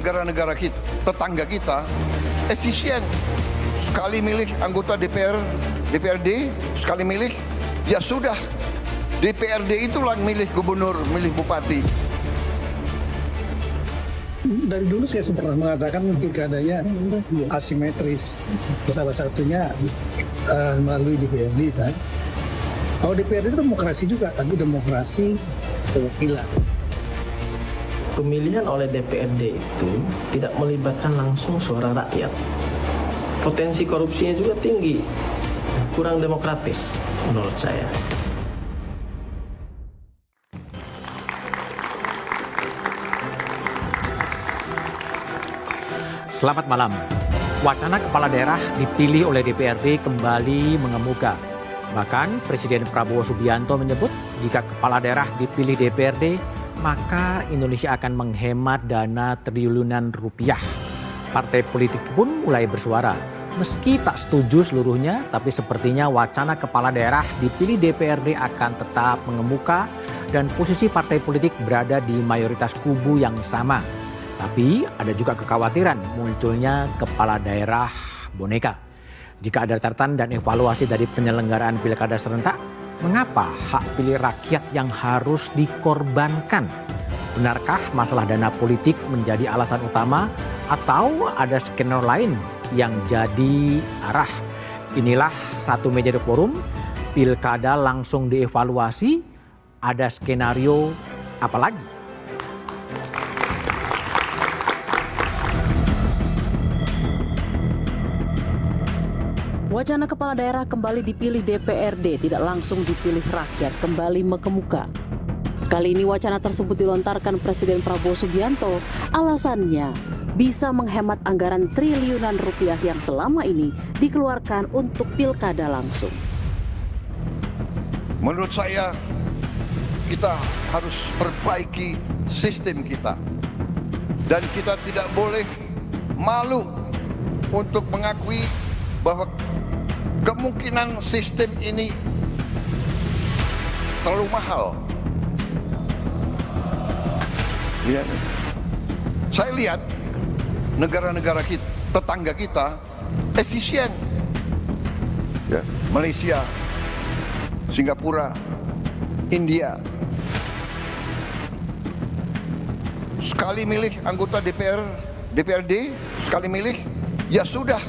negara-negara tetangga kita efisien. Sekali milih anggota DPRD, sekali milih, ya sudah. DPRD itulah milih gubernur, milih bupati. Dari dulu saya pernah mengatakan pilkadanya asimetris. Salah satunya melalui DPRD kan. Kalau DPRD itu demokrasi juga, tapi demokrasi perwakilan. Pemilihan oleh DPRD itu tidak melibatkan langsung suara rakyat. Potensi korupsinya juga tinggi, kurang demokratis menurut saya. Selamat malam. Wacana kepala daerah dipilih oleh DPRD kembali mengemuka. Bahkan Presiden Prabowo Subianto menyebut jika kepala daerah dipilih DPRD, maka Indonesia akan menghemat dana triliunan rupiah. Partai politik pun mulai bersuara. Meski tak setuju seluruhnya, tapi sepertinya wacana kepala daerah dipilih DPRD akan tetap mengemuka dan posisi partai politik berada di mayoritas kubu yang sama. Tapi ada juga kekhawatiran munculnya kepala daerah boneka. Jika ada catatan dan evaluasi dari penyelenggaraan pilkada serentak, mengapa hak pilih rakyat yang harus dikorbankan? Benarkah masalah dana politik menjadi alasan utama atau ada skenario lain yang jadi arah? Inilah Satu Meja The Forum, pilkada langsung dievaluasi, ada skenario apa lagi? Wacana kepala daerah kembali dipilih DPRD, tidak langsung dipilih rakyat, kembali mengemuka. Kali ini wacana tersebut dilontarkan Presiden Prabowo Subianto. Alasannya bisa menghemat anggaran triliunan rupiah yang selama ini dikeluarkan untuk pilkada langsung. Menurut saya, kita harus perbaiki sistem kita. Dan kita tidak boleh malu untuk mengakui bahwa kemungkinan sistem ini terlalu mahal. Ya. Saya lihat negara-negara tetangga kita efisien. Ya. Malaysia, Singapura, India. Sekali milih anggota DPRD, sekali milih, ya sudah.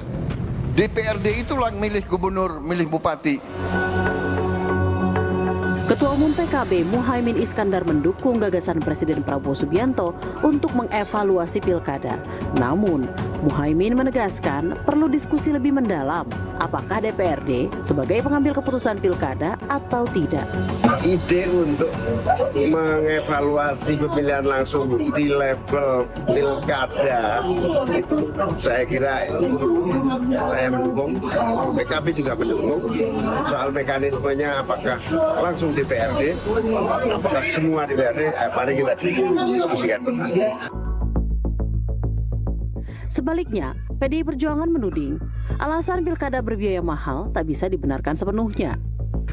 DPRD itulah milih gubernur, milih bupati. Ketua Umum PKB Muhaimin Iskandar mendukung gagasan Presiden Prabowo Subianto untuk mengevaluasi pilkada. Namun, Muhaimin menegaskan perlu diskusi lebih mendalam apakah DPRD sebagai pengambil keputusan pilkada atau tidak. Ide untuk mengevaluasi pemilihan langsung di level pilkada itu saya kira saya mendukung, PKB juga mendukung. Soal mekanismenya apakah langsung DPRD, apakah semua DPRD, mari kita diskusikan. Sebaliknya, PDI Perjuangan menuding alasan pilkada berbiaya mahal tak bisa dibenarkan sepenuhnya.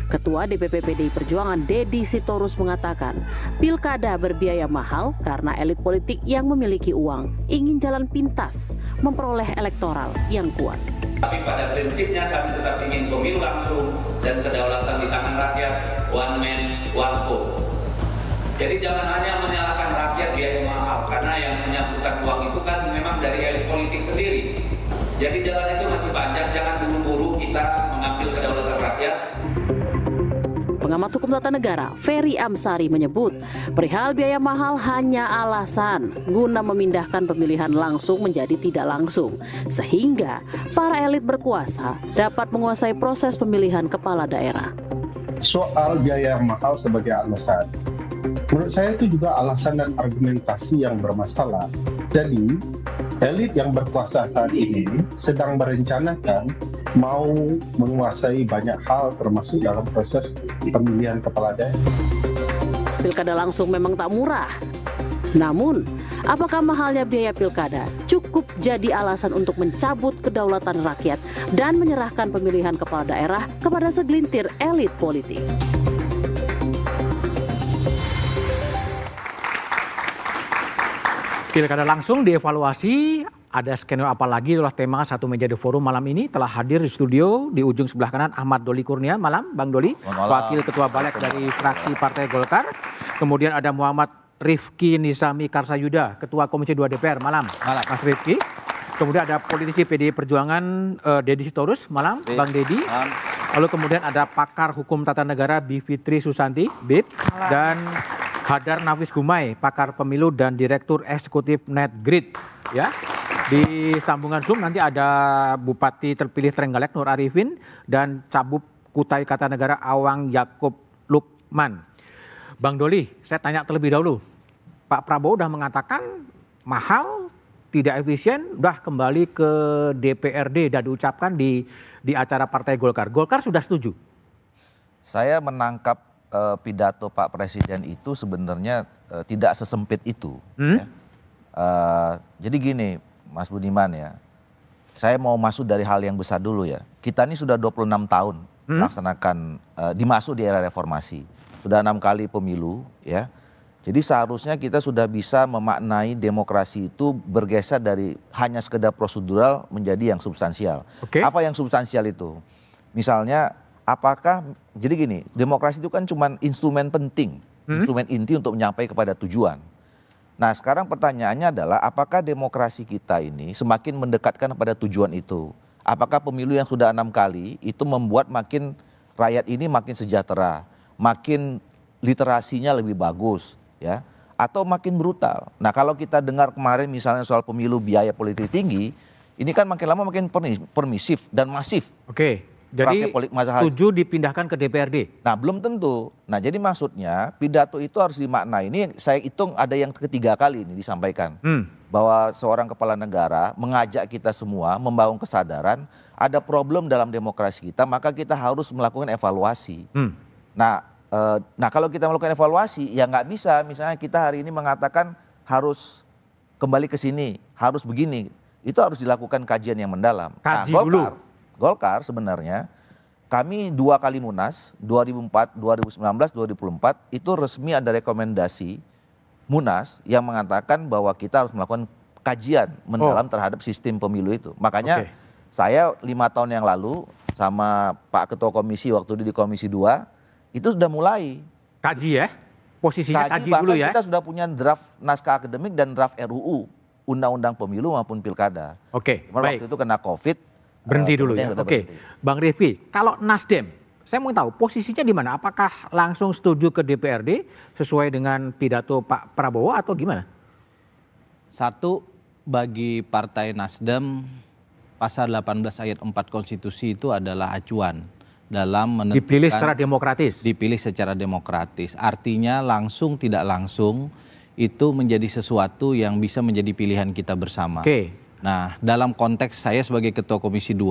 Ketua DPP PDI Perjuangan Deddy Sitorus mengatakan pilkada berbiaya mahal karena elit politik yang memiliki uang ingin jalan pintas memperoleh elektoral yang kuat. Tapi pada prinsipnya kami tetap ingin pemilu langsung dan kedaulatan di tangan rakyat, one man, one vote. Jadi jangan hanya menyalahkan rakyat biaya mahal, karena yang menyalurkan uang itu kan memang dari elit politik sendiri. Jadi jalan itu masih panjang, jangan buru-buru kita mengambil kedaulatan rakyat. Pengamat hukum tata negara Ferry Amsari menyebut perihal biaya mahal hanya alasan guna memindahkan pemilihan langsung menjadi tidak langsung, sehingga para elit berkuasa dapat menguasai proses pemilihan kepala daerah. Soal biaya mahal sebagai alasan, menurut saya itu juga alasan dan argumentasi yang bermasalah. Jadi, elit yang berkuasa saat ini sedang merencanakan mau menguasai banyak hal termasuk dalam proses pemilihan kepala daerah. Pilkada langsung memang tak murah. Namun, apakah mahalnya biaya pilkada cukup jadi alasan untuk mencabut kedaulatan rakyat dan menyerahkan pemilihan kepala daerah kepada segelintir elit politik? Pilkada langsung dievaluasi, ada skenario apa lagi, itulah tema Satu Meja The Forum malam ini. Telah hadir di studio di ujung sebelah kanan Ahmad Doli Kurnia, malam Bang Doli, Wakil Ketua Balik dari fraksi Partai Golkar. Kemudian ada Muhammad Rifki Nizami Karsayuda, Ketua Komisi 2 DPR, malam Mas Rifki. Kemudian ada politisi PDI Perjuangan Deddy Sitorus, malam Bang Deddy. Lalu kemudian ada pakar hukum tata negara Bivitri Susanti, BIP, dan Hadar Nafis Gumai, pakar pemilu dan direktur eksekutif NetGrid. Ya, di sambungan Zoom nanti ada Bupati terpilih Trenggalek Nur Arifin dan Cabub Kutai Kartanegara Awang Yakub Lukman. Bang Doli, saya tanya terlebih dahulu. Pak Prabowo udah mengatakan mahal, tidak efisien, udah kembali ke DPRD dan diucapkan di acara Partai Golkar. Golkar sudah setuju? Saya menangkap pidato Pak Presiden itu sebenarnya tidak sesempit itu. Ya. Jadi gini Mas Budiman ya, saya mau masuk dari hal yang besar dulu ya. Kita ini sudah 26 tahun melaksanakan, dimasuk di era reformasi. Sudah 6 kali pemilu ya. Jadi seharusnya kita sudah bisa memaknai demokrasi itu bergeser dari hanya sekedar prosedural menjadi yang substansial. Apa yang substansial itu? Misalnya apakah, jadi gini, demokrasi itu kan cuma instrumen penting, instrumen inti untuk menyampaikan kepada tujuan. Nah sekarang pertanyaannya adalah apakah demokrasi kita ini semakin mendekatkan pada tujuan itu? Apakah pemilu yang sudah 6 kali itu membuat makin rakyat ini makin sejahtera, makin literasinya lebih bagus, ya, atau makin brutal? Nah kalau kita dengar kemarin misalnya soal pemilu biaya politik tinggi, ini kan makin lama makin permisif dan masif. Jadi setuju dipindahkan ke DPRD? Nah belum tentu. Nah jadi maksudnya pidato itu harus dimaknai. Ini saya hitung ada yang ketiga kali ini disampaikan. Bahwa seorang kepala negara mengajak kita semua membangun kesadaran ada problem dalam demokrasi kita, maka kita harus melakukan evaluasi. Nah kalau kita melakukan evaluasi ya nggak bisa misalnya kita hari ini mengatakan harus kembali ke sini, harus begini. Itu harus dilakukan kajian yang mendalam. Kaji dulu. Golkar sebenarnya kami 2 kali Munas 2004, 2019, 2024 itu resmi ada rekomendasi Munas yang mengatakan bahwa kita harus melakukan kajian mendalam terhadap sistem pemilu itu. Makanya saya 5 tahun yang lalu sama Pak Ketua Komisi waktu di Komisi 2 itu sudah mulai kaji ya, posisinya kaji dulu ya. Kita sudah punya draft naskah akademik dan draft RUU Undang-Undang Pemilu maupun Pilkada. Baik. Waktu itu kena COVID. Berhenti dulu ya. Bang Rifki, kalau Nasdem, saya mau tahu posisinya di mana? Apakah langsung setuju ke DPRD sesuai dengan pidato Pak Prabowo atau gimana? Satu, bagi Partai Nasdem, pasal 18 ayat 4 konstitusi itu adalah acuan dalam menentukan. Dipilih secara demokratis? Dipilih secara demokratis. Artinya langsung tidak langsung itu menjadi sesuatu yang bisa menjadi pilihan kita bersama. Nah, dalam konteks saya sebagai Ketua Komisi 2,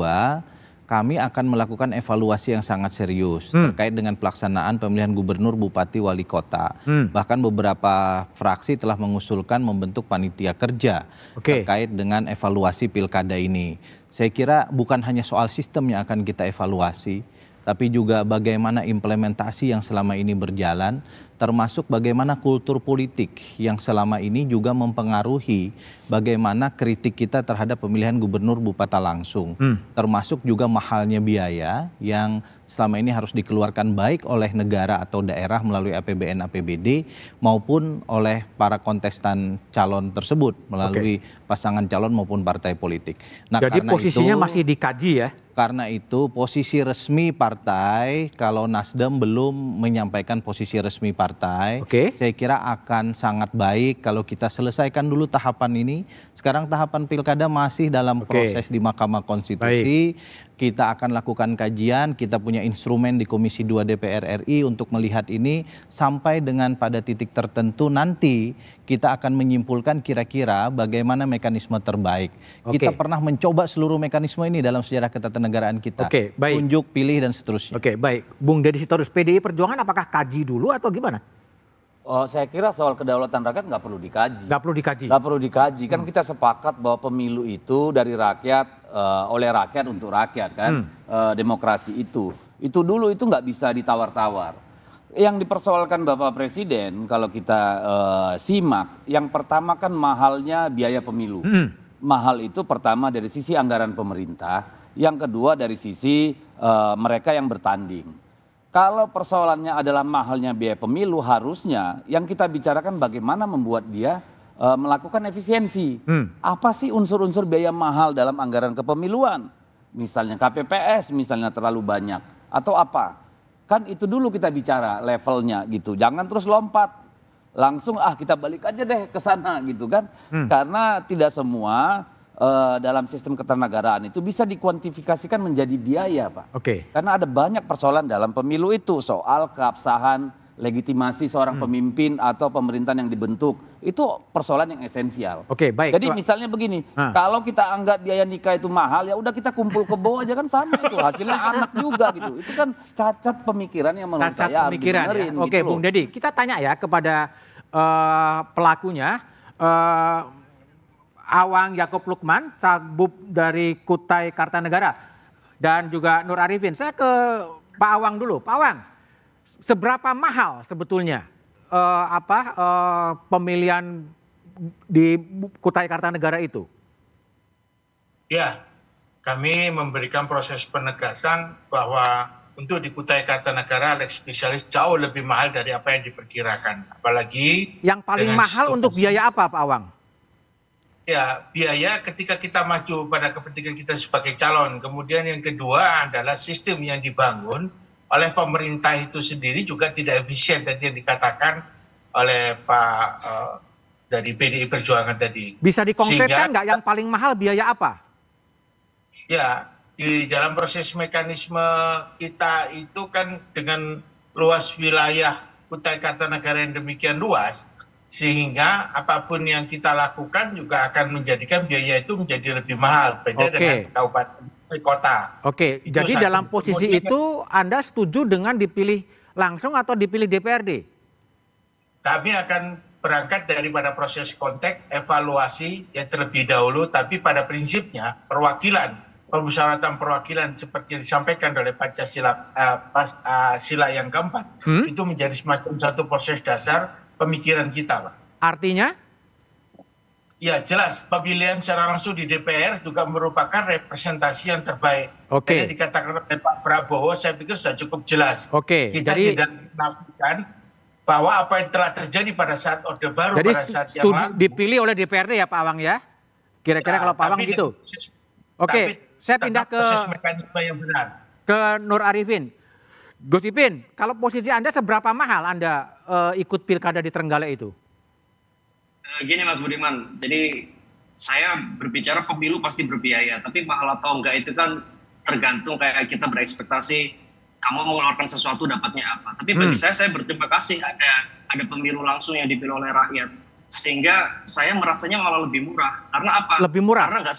kami akan melakukan evaluasi yang sangat serius terkait dengan pelaksanaan pemilihan gubernur, bupati, wali kota. Bahkan beberapa fraksi telah mengusulkan membentuk panitia kerja terkait dengan evaluasi pilkada ini. Saya kira bukan hanya soal sistem yang akan kita evaluasi, tapi juga bagaimana implementasi yang selama ini berjalan, termasuk bagaimana kultur politik yang selama ini juga mempengaruhi bagaimana kritik kita terhadap pemilihan gubernur bupati langsung. Termasuk juga mahalnya biaya yang selama ini harus dikeluarkan baik oleh negara atau daerah melalui APBN, APBD maupun oleh para kontestan calon tersebut melalui pasangan calon maupun partai politik. Nah, jadi karena posisinya itu, masih dikaji ya? Karena itu posisi resmi partai, kalau Nasdem belum menyampaikan posisi resmi partai, saya kira akan sangat baik kalau kita selesaikan dulu tahapan ini. Sekarang tahapan pilkada masih dalam proses di Mahkamah Konstitusi. Kita akan lakukan kajian, kita punya instrumen di Komisi 2 DPR RI untuk melihat ini sampai dengan pada titik tertentu nanti kita akan menyimpulkan kira-kira bagaimana mekanisme terbaik. Kita pernah mencoba seluruh mekanisme ini dalam sejarah ketatanegaraan kita. Tunjuk, pilih dan seterusnya. Baik. Bung Deddy Sitorus, PDI Perjuangan apakah kaji dulu atau gimana? Saya kira soal kedaulatan rakyat nggak perlu dikaji. Nggak perlu dikaji? Nggak perlu dikaji, kan kita sepakat bahwa pemilu itu dari rakyat, oleh rakyat untuk rakyat kan. Demokrasi itu dulu itu nggak bisa ditawar-tawar. Yang dipersoalkan Bapak Presiden kalau kita simak, yang pertama kan mahalnya biaya pemilu. Mahal itu pertama dari sisi anggaran pemerintah, yang kedua dari sisi mereka yang bertanding. Kalau persoalannya adalah mahalnya biaya pemilu, harusnya yang kita bicarakan bagaimana membuat dia melakukan efisiensi. Apa sih unsur-unsur biaya mahal dalam anggaran kepemiluan? Misalnya KPPS, misalnya terlalu banyak. Atau apa? Kan itu dulu kita bicara levelnya gitu. Jangan terus lompat. Langsung kita balik aja deh ke sana gitu kan. Karena tidak semua dalam sistem keternegaraan itu bisa dikuantifikasikan menjadi biaya, Pak. Karena ada banyak persoalan dalam pemilu itu. Soal keabsahan, legitimasi seorang pemimpin atau pemerintahan yang dibentuk. Itu persoalan yang esensial. Baik. Jadi misalnya begini, kalau kita anggap biaya nikah itu mahal, ya udah kita kumpul kebo aja kan sama itu. Hasilnya anak juga gitu. Itu kan cacat pemikiran yang menurut saya harus dibenerin. Oke, Bung Deddy, kita tanya ya kepada pelakunya. Awang Yakob Lukman, Cagup dari Kutai Kartanegara. Dan juga Nur Arifin. Saya ke Pak Awang dulu. Pak Awang, seberapa mahal sebetulnya pemilihan di Kutai Kartanegara itu? Ya, kami memberikan proses penegasan bahwa untuk di Kutai Kartanegara lex spesialis jauh lebih mahal dari apa yang diperkirakan. Apalagi yang paling mahal untuk biaya apa, Pak Awang? Ya, biaya ketika kita maju pada kepentingan kita sebagai calon. Kemudian yang kedua adalah sistem yang dibangun oleh pemerintah itu sendiri juga tidak efisien tadi yang dikatakan oleh Pak dari PDI Perjuangan tadi. Bisa dikonkretkan nggak yang paling mahal biaya apa? Ya, di dalam proses mekanisme kita itu kan dengan luas wilayah Kutai Kartanegara yang demikian luas, sehingga apapun yang kita lakukan juga akan menjadikan biaya itu menjadi lebih mahal beda dengan kabupaten kota. Jadi dalam posisi itu Anda setuju dengan dipilih langsung atau dipilih DPRD? Kami akan berangkat daripada proses konteks evaluasi yang terlebih dahulu, tapi pada prinsipnya perwakilan, permusyawaratan perwakilan seperti yang disampaikan oleh Pancasila sila yang keempat itu menjadi semacam satu proses dasar pemikiran kita, Pak. Artinya? Ya jelas, pemilihan secara langsung di DPR juga merupakan representasi yang terbaik. Jadi dikatakan oleh Pak Prabowo, saya pikir sudah cukup jelas. Kita tidak menafikan bahwa apa yang telah terjadi pada saat Orde Baru pada saat yang lalu. Dipilih oleh DPRD ya Pak Awang ya? Kira-kira kalau Pak Awang gitu. Saya pindah ke proses mekanisme yang benar. Ke Nur Arifin. Gus Ipin, kalau posisi Anda seberapa mahal Anda ikut pilkada di Trenggalek itu? Gini Mas Budiman, jadi saya berbicara pemilu pasti berbiaya, tapi mahal atau enggak itu kan tergantung kayak kita berekspektasi kamu mengeluarkan sesuatu dapatnya apa. Tapi bagi saya berterima kasih ada pemilu langsung yang dipilih oleh rakyat, sehingga saya merasanya malah lebih murah. Karena apa? Lebih murah? Karena nggak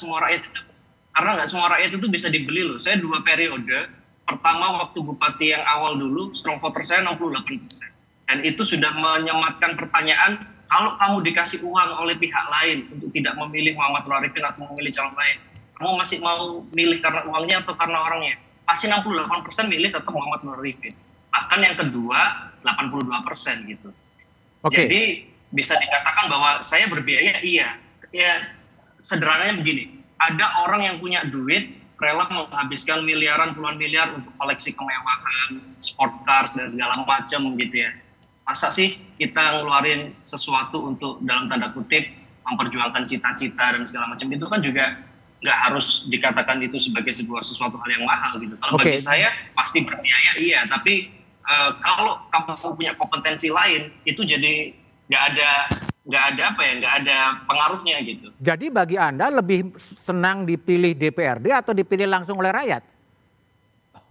semua rakyat itu bisa dibeli loh. Saya 2 periode, pertama waktu bupati yang awal dulu, strong voter saya 68%. Dan itu sudah menyematkan pertanyaan, kalau kamu dikasih uang oleh pihak lain untuk tidak memilih Muhammad Nur Arifin atau memilih calon lain, kamu masih mau milih karena uangnya atau karena orangnya? Pasti 68% milih tetap Muhammad Nur Arifin. Bahkan yang kedua 82% gitu. Jadi bisa dikatakan bahwa saya berbiaya, iya. Ya sederhananya begini, ada orang yang punya duit rela menghabiskan miliaran, puluhan miliar untuk koleksi kemewahan, sport cars dan segala macam gitu ya. Masa sih kita ngeluarin sesuatu untuk dalam tanda kutip memperjuangkan cita-cita dan segala macam, itu kan juga nggak harus dikatakan itu sebagai sesuatu hal yang mahal gitu. Kalau bagi saya pasti berbiaya iya, tapi kalau kamu punya kompetensi lain itu jadi nggak ada pengaruhnya gitu. Jadi bagi Anda lebih senang dipilih DPRD atau dipilih langsung oleh rakyat?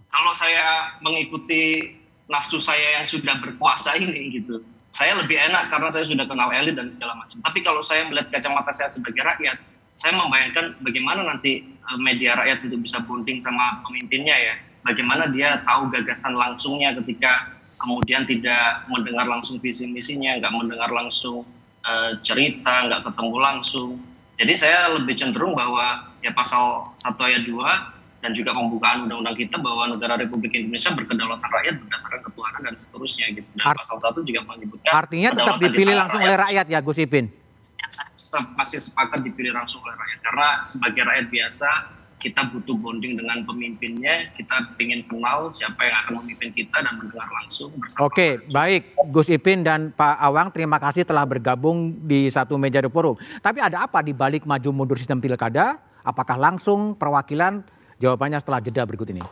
Kalau saya mengikuti nafsu saya yang sudah berkuasa ini gitu, saya lebih enak karena saya sudah kenal elit dan segala macam. Tapi kalau saya melihat kacamata saya sebagai rakyat, saya membayangkan bagaimana nanti media rakyat untuk bisa bonding sama pemimpinnya ya. Bagaimana dia tahu gagasan langsungnya ketika kemudian tidak mendengar langsung visi misinya, nggak mendengar langsung cerita, nggak ketemu langsung. Jadi saya lebih cenderung bahwa ya pasal 1 ayat 2 dan juga pembukaan undang-undang kita bahwa negara Republik Indonesia berkedaulatan rakyat berdasarkan ketuhanan dan seterusnya gitu. Dan pasal 1 juga menyebutkan artinya tetap dipilih langsung oleh rakyat ya Gus Ipin? Saya masih sepakat dipilih langsung oleh rakyat karena sebagai rakyat biasa kita butuh bonding dengan pemimpinnya, kita ingin kenal siapa yang akan memimpin kita dan mendengar langsung bersama. Oke, baik Gus Ipin dan Pak Awang, terima kasih telah bergabung di satu meja The Forum. Tapi ada apa di balik maju mundur sistem pilkada? Apakah langsung perwakilan? Jawabannya setelah jeda berikut ini.